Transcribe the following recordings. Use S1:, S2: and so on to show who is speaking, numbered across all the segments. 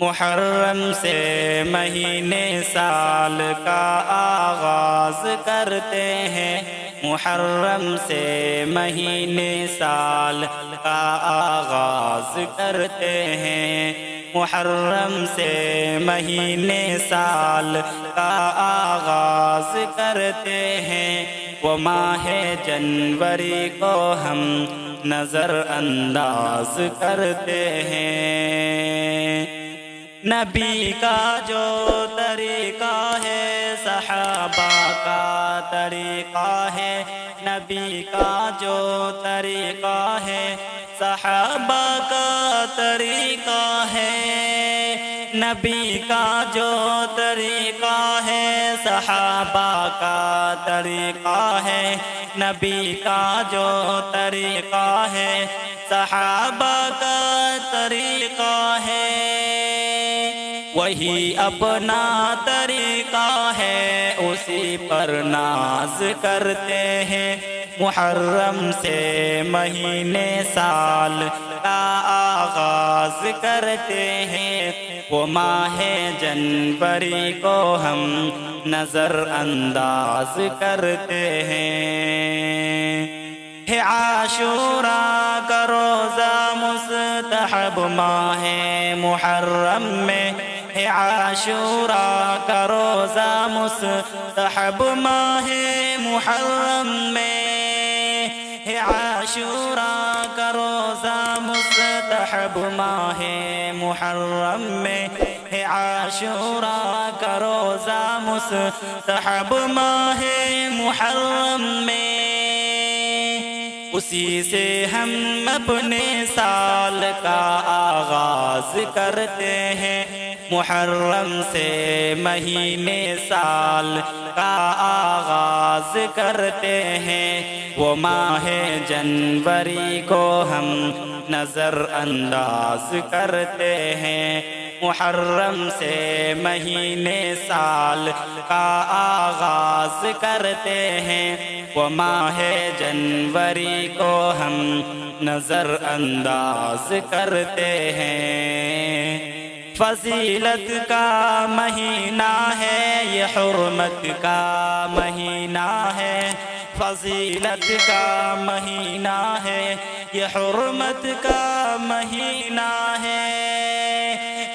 S1: محرم سے مہینے سال کا آغاز کرتے ہیں، محرم سے مہینے سال کا آغاز کرتے ہیں، محرم سے مہینے سال کا آغاز کرتے ہیں۔ وہ ماہ جنوری کو ہم نظر انداز کرتے ہیں۔ نبی کا جو طریقہ ہے صحابہ کا طریقہ ہے، نبی کا جو طریقہ ہے صحابہ کا طریقہ ہے، نبی کا جو طریقہ ہے صحابہ کا طریقہ ہے، نبی کا جو طریقہ ہے صحابہ کا طریقہ ہے، وہی اپنا طریقہ ہے اسی پر ناز کرتے ہیں۔ محرم سے مہینے سال کا آغاز کرتے ہیں، وہ ماہ جنوری کو ہم نظر انداز کرتے ہیں۔ ہے عاشوراء کا روزہ مستحب ماہ محرم میں، ہے عاشوراء کا روزہ مستحب ماہ محرم میں، ہے عاشوراء کا روزہ مستحب ماہ محرم میں، ہے عاشوراء کا روزہ مستحب ماہ محرم میں، اسی سے ہم اپنے سال کا آغاز کرتے ہیں۔ محرم سے مہینے سال کا آغاز کرتے ہیں، وہ ماہ جنوری کو ہم نظر انداز کرتے ہیں۔ محرم سے مہینے سال کا آغاز کرتے ہیں، وہ ماہ جنوری کو ہم نظر انداز کرتے ہیں۔ فضیلت کا مہینہ ہے یہ، حرمت کا مہینہ ہے، فضیلت کا مہینہ ہے یہ، حرمت کا مہینہ ہے،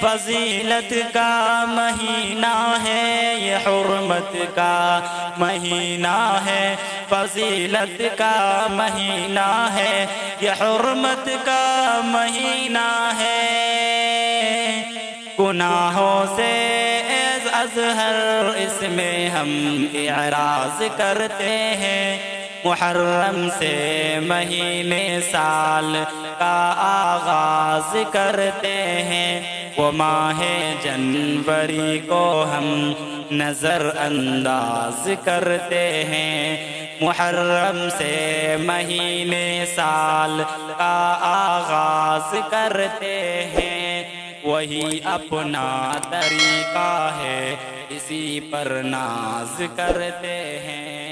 S1: فضیلت کا مہینہ ہے یہ، حرمت کا مہینہ ہے، فضیلت کا مہینہ ہے یہ، حرمت کا مہینہ ہے۔ گناہوں سے ازہر اس میں ہم اعراض کرتے ہیں۔ محرم سے مہینے سال کا آغاز کرتے ہیں، وہ ماہ جنوری کو ہم نظر انداز کرتے ہیں۔ محرم سے مہینے سال کا آغاز کرتے ہیں، وہی اپنا طریقہ ہے اسی پر ناز کرتے ہیں۔